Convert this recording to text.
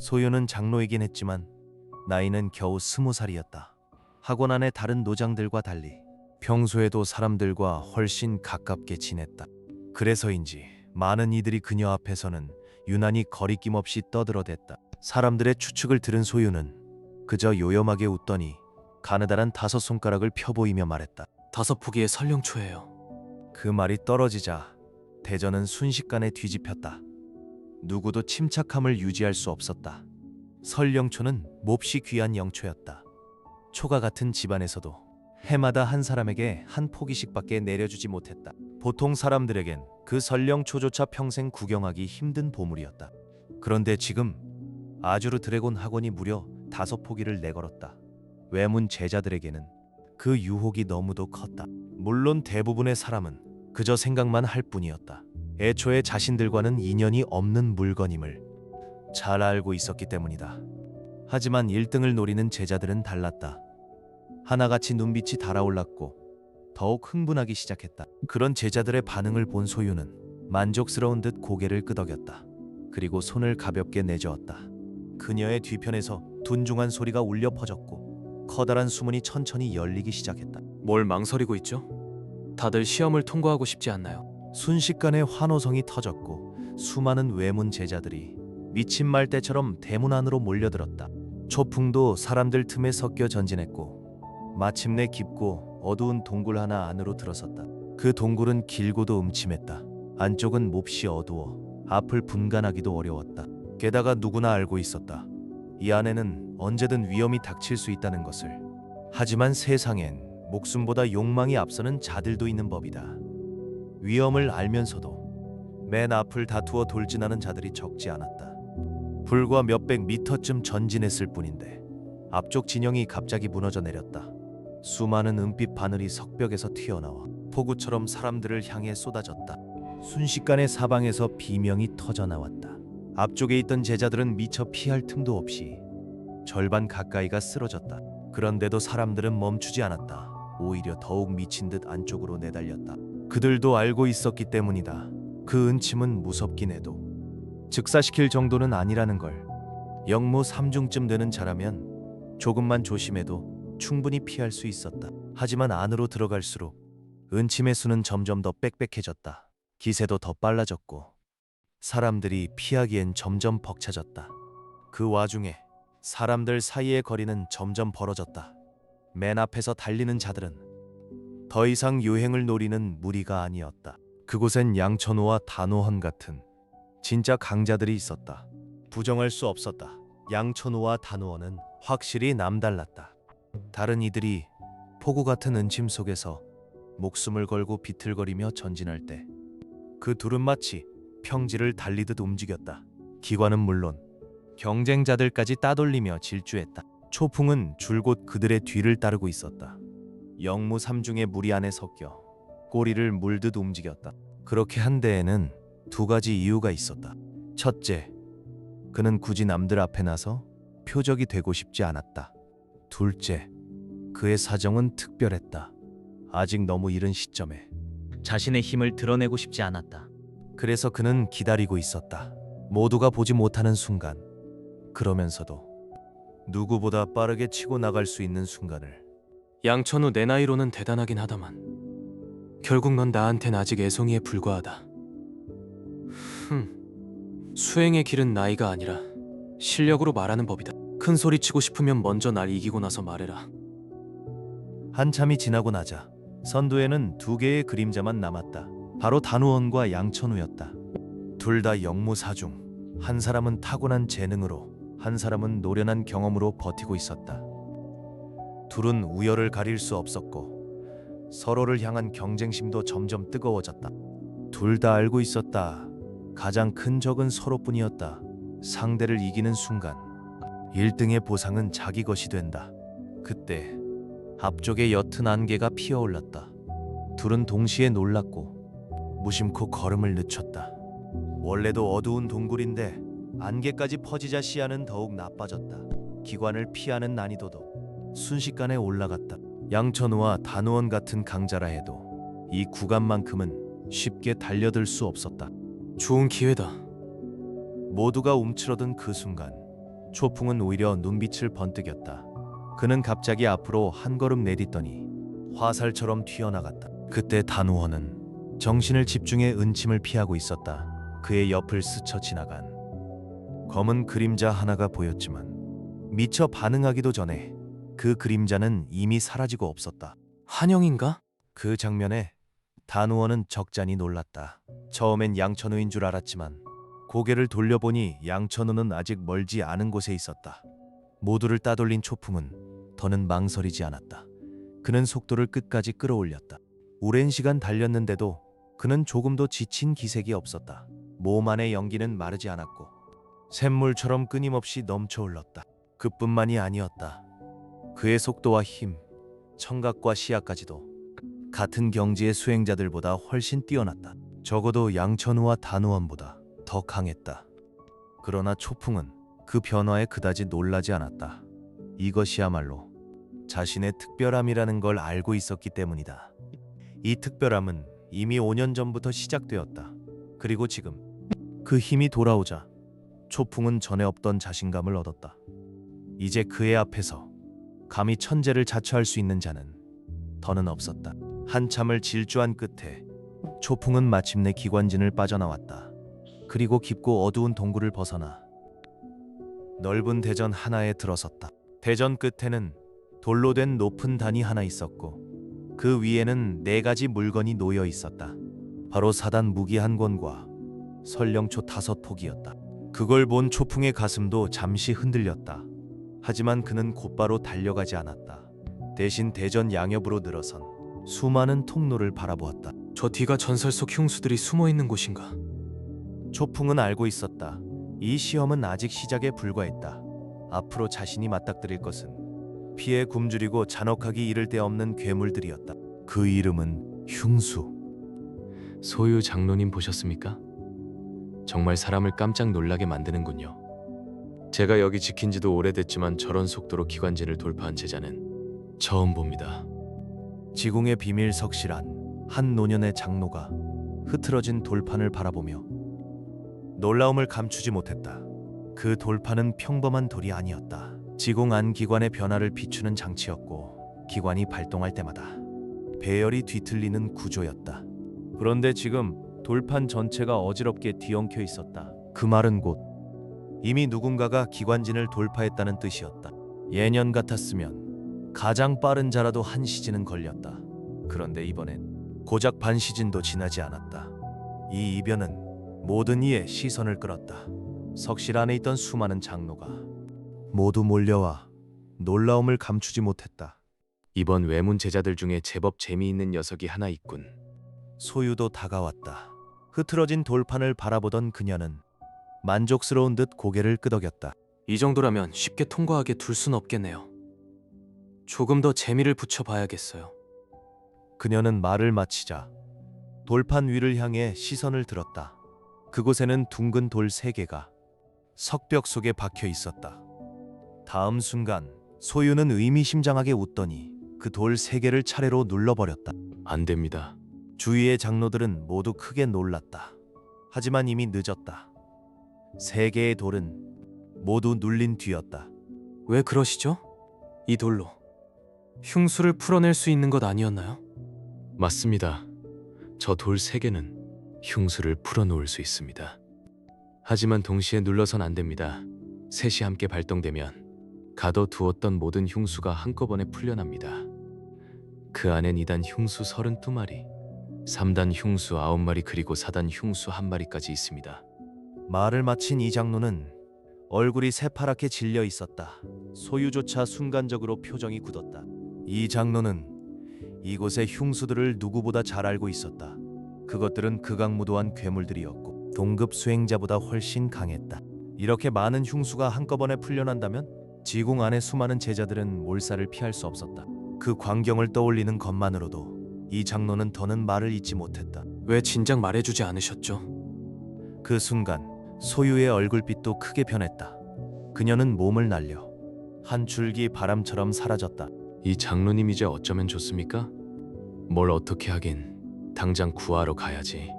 소유는 장로이긴 했지만 나이는 겨우 20살이었다. 학원 안의 다른 노장들과 달리 평소에도 사람들과 훨씬 가깝게 지냈다. 그래서인지 많은 이들이 그녀 앞에서는 유난히 거리낌 없이 떠들어댔다. 사람들의 추측을 들은 소유는 그저 요염하게 웃더니 가느다란 5손가락을 펴보이며 말했다. 5포기의 설령초예요. 그 말이 떨어지자 대전은 순식간에 뒤집혔다. 누구도 침착함을 유지할 수 없었다. 설령초는 몹시 귀한 영초였다. 초가 같은 집안에서도 해마다 한 사람에게 한 포기씩밖에 내려주지 못했다. 보통 사람들에겐 그 설령초조차 평생 구경하기 힘든 보물이었다. 그런데 지금 아주르 드래곤 학원이 무려 5포기를 내걸었다. 외문 제자들에게는 그 유혹이 너무도 컸다. 물론 대부분의 사람은 그저 생각만 할 뿐이었다. 애초에 자신들과는 인연이 없는 물건임을 잘 알고 있었기 때문이다. 하지만 1등을 노리는 제자들은 달랐다. 하나같이 눈빛이 달아올랐고 더욱 흥분하기 시작했다. 그런 제자들의 반응을 본 소유는 만족스러운 듯 고개를 끄덕였다. 그리고 손을 가볍게 내저었다. 그녀의 뒤편에서 둔중한 소리가 울려 퍼졌고 커다란 수문이 천천히 열리기 시작했다. 뭘 망설이고 있죠? 다들 시험을 통과하고 싶지 않나요? 순식간에 환호성이 터졌고 수많은 외문 제자들이 미친 말떼처럼 대문 안으로 몰려들었다. 초풍도 사람들 틈에 섞여 전진했고 마침내 깊고 어두운 동굴 하나 안으로 들어섰다. 그 동굴은 길고도 음침했다. 안쪽은 몹시 어두워 앞을 분간하기도 어려웠다. 게다가 누구나 알고 있었다. 이 안에는 언제든 위험이 닥칠 수 있다는 것을. 하지만 세상엔 목숨보다 욕망이 앞서는 자들도 있는 법이다. 위험을 알면서도 맨 앞을 다투어 돌진하는 자들이 적지 않았다. 불과 몇백 미터쯤 전진했을 뿐인데 앞쪽 진영이 갑자기 무너져 내렸다. 수많은 은빛 바늘이 석벽에서 튀어나와 폭우처럼 사람들을 향해 쏟아졌다. 순식간에 사방에서 비명이 터져나왔다. 앞쪽에 있던 제자들은 미처 피할 틈도 없이 절반 가까이가 쓰러졌다. 그런데도 사람들은 멈추지 않았다. 오히려 더욱 미친 듯 안쪽으로 내달렸다. 그들도 알고 있었기 때문이다. 그 은침은 무섭긴 해도 즉사시킬 정도는 아니라는 걸. 영무 3중쯤 되는 자라면 조금만 조심해도 충분히 피할 수 있었다. 하지만 안으로 들어갈수록 은침의 수는 점점 더 빽빽해졌다. 기세도 더 빨라졌고 사람들이 피하기엔 점점 벅차졌다. 그 와중에 사람들 사이의 거리는 점점 벌어졌다. 맨 앞에서 달리는 자들은 더 이상 유행을 노리는 무리가 아니었다. 그곳엔 양천우와 단호헌 같은 진짜 강자들이 있었다. 부정할 수 없었다. 양천우와 단호헌은 확실히 남달랐다. 다른 이들이 폭우 같은 은침 속에서 목숨을 걸고 비틀거리며 전진할 때 그 둘은 마치 평지를 달리듯 움직였다. 기관은 물론 경쟁자들까지 따돌리며 질주했다. 초풍은 줄곧 그들의 뒤를 따르고 있었다. 영무 3중의 무리 안에 섞여 꼬리를 물듯 움직였다. 그렇게 한 데에는 2가지 이유가 있었다. 첫째, 그는 굳이 남들 앞에 나서 표적이 되고 싶지 않았다. 둘째, 그의 사정은 특별했다. 아직 너무 이른 시점에 자신의 힘을 드러내고 싶지 않았다. 그래서 그는 기다리고 있었다. 모두가 보지 못하는 순간, 그러면서도 누구보다 빠르게 치고 나갈 수 있는 순간을. 양천우 내 나이로는 대단하긴 하다만 결국 넌 나한텐 아직 애송이에 불과하다. 수행의 길은 나이가 아니라 실력으로 말하는 법이다. 큰 소리 치고 싶으면 먼저 날 이기고 나서 말해라. 한참이 지나고 나자 선두에는 2개의 그림자만 남았다. 바로 단우원과 양천우였다. 둘 다 영무사중. 한 사람은 타고난 재능으로, 한 사람은 노련한 경험으로 버티고 있었다. 둘은 우열을 가릴 수 없었고 서로를 향한 경쟁심도 점점 뜨거워졌다. 둘 다 알고 있었다. 가장 큰 적은 서로뿐이었다. 상대를 이기는 순간 1등의 보상은 자기 것이 된다. 그때 앞쪽에 옅은 안개가 피어올랐다. 둘은 동시에 놀랐고 무심코 걸음을 늦췄다. 원래도 어두운 동굴인데 안개까지 퍼지자 시야는 더욱 나빠졌다. 기관을 피하는 난이도도 순식간에 올라갔다. 양천우와 단우원 같은 강자라 해도 이 구간만큼은 쉽게 달려들 수 없었다. 좋은 기회다. 모두가 움츠러든 그 순간 초풍은 오히려 눈빛을 번뜩였다. 그는 갑자기 앞으로 한 걸음 내딛더니 화살처럼 튀어나갔다. 그때 단우원은 정신을 집중해 은침을 피하고 있었다. 그의 옆을 스쳐 지나간 검은 그림자 하나가 보였지만 미처 반응하기도 전에 그 그림자는 이미 사라지고 없었다. 한영인가? 그 장면에 단우원은 적잖이 놀랐다. 처음엔 양천우인 줄 알았지만 고개를 돌려보니 양천우는 아직 멀지 않은 곳에 있었다. 모두를 따돌린 초풍은 더는 망설이지 않았다. 그는 속도를 끝까지 끌어올렸다. 오랜 시간 달렸는데도 그는 조금도 지친 기색이 없었다. 몸 안의 연기는 마르지 않았고 샘물처럼 끊임없이 넘쳐흘렀다. 그뿐만이 아니었다. 그의 속도와 힘, 청각과 시야까지도 같은 경지의 수행자들보다 훨씬 뛰어났다. 적어도 양천우와 단우원보다 더 강했다. 그러나 초풍은 그 변화에 그다지 놀라지 않았다. 이것이야말로 자신의 특별함이라는 걸 알고 있었기 때문이다. 이 특별함은 이미 5년 전부터 시작되었다. 그리고 지금 그 힘이 돌아오자 초풍은 전에 없던 자신감을 얻었다. 이제 그의 앞에서 감히 천재를 자처할 수 있는 자는 더는 없었다. 한참을 질주한 끝에 초풍은 마침내 기관진을 빠져나왔다. 그리고 깊고 어두운 동굴을 벗어나 넓은 대전 하나에 들어섰다. 대전 끝에는 돌로 된 높은 단이 하나 있었고 그 위에는 4가지 물건이 놓여 있었다. 바로 사단 무기 한 권과 설령초 5폭이었다. 그걸 본 초풍의 가슴도 잠시 흔들렸다. 하지만 그는 곧바로 달려가지 않았다. 대신 대전 양옆으로 늘어선 수많은 통로를 바라보았다. 저 뒤가 전설 속 흉수들이 숨어 있는 곳인가? 초풍은 알고 있었다. 이 시험은 아직 시작에 불과했다. 앞으로 자신이 맞닥뜨릴 것은 피에 굶주리고 잔혹하기 이를 데 없는 괴물들이었다. 그 이름은 흉수. 소유 장로님 보셨습니까? 정말 사람을 깜짝 놀라게 만드는군요. 제가 여기 지킨 지도 오래됐지만 저런 속도로 기관지를 돌파한 제자는 처음 봅니다. 지궁의 비밀 석실한 한 노년의 장로가 흐트러진 돌판을 바라보며 놀라움을 감추지 못했다. 그 돌판은 평범한 돌이 아니었다. 지궁 안 기관의 변화를 비추는 장치였고 기관이 발동할 때마다 배열이 뒤틀리는 구조였다. 그런데 지금 돌판 전체가 어지럽게 뒤엉켜 있었다. 그 말은 곧 이미 누군가가 기관진을 돌파했다는 뜻이었다. 예년 같았으면 가장 빠른 자라도 한 시즌은 걸렸다. 그런데 이번엔 고작 반 시즌도 지나지 않았다. 이 이변은 모든 이의 시선을 끌었다. 석실 안에 있던 수많은 장로가 모두 몰려와 놀라움을 감추지 못했다. 이번 외문 제자들 중에 제법 재미있는 녀석이 하나 있군. 소유도 다가왔다. 흐트러진 돌판을 바라보던 그녀는 만족스러운 듯 고개를 끄덕였다. 이 정도라면 쉽게 통과하게 둘 순 없겠네요. 조금 더 재미를 붙여봐야겠어요. 그녀는 말을 마치자 돌판 위를 향해 시선을 들었다. 그곳에는 둥근 돌 3개가 석벽 속에 박혀 있었다. 다음 순간 소유는 의미심장하게 웃더니 그 돌 3개를 차례로 눌러버렸다. 안 됩니다. 주위의 장로들은 모두 크게 놀랐다. 하지만 이미 늦었다. 3개의 돌은 모두 눌린 뒤였다. 왜 그러시죠? 이 돌로 흉수를 풀어낼 수 있는 것 아니었나요? 맞습니다. 저 돌 3개는 흉수를 풀어놓을 수 있습니다. 하지만 동시에 눌러선 안 됩니다. 셋이 함께 발동되면 가둬두었던 모든 흉수가 한꺼번에 풀려납니다. 그 안엔 2단 흉수 32마리, 3단 흉수 9마리 그리고 4단 흉수 1마리까지 있습니다. 말을 마친 이 장로는 얼굴이 새파랗게 질려 있었다. 소유조차 순간적으로 표정이 굳었다. 이 장로는 이곳의 흉수들을 누구보다 잘 알고 있었다. 그것들은 극악무도한 괴물들이었고 동급 수행자보다 훨씬 강했다. 이렇게 많은 흉수가 한꺼번에 풀려난다면 지궁 안의 수많은 제자들은 몰살을 피할 수 없었다. 그 광경을 떠올리는 것만으로도 이 장로는 더는 말을 잇지 못했다. 왜 진작 말해주지 않으셨죠? 그 순간 소유의 얼굴빛도 크게 변했다. 그녀는 몸을 날려 한 줄기 바람처럼 사라졌다. 이 장로님 이제 어쩌면 좋습니까? 뭘 어떻게 하긴 당장 구하러 가야지.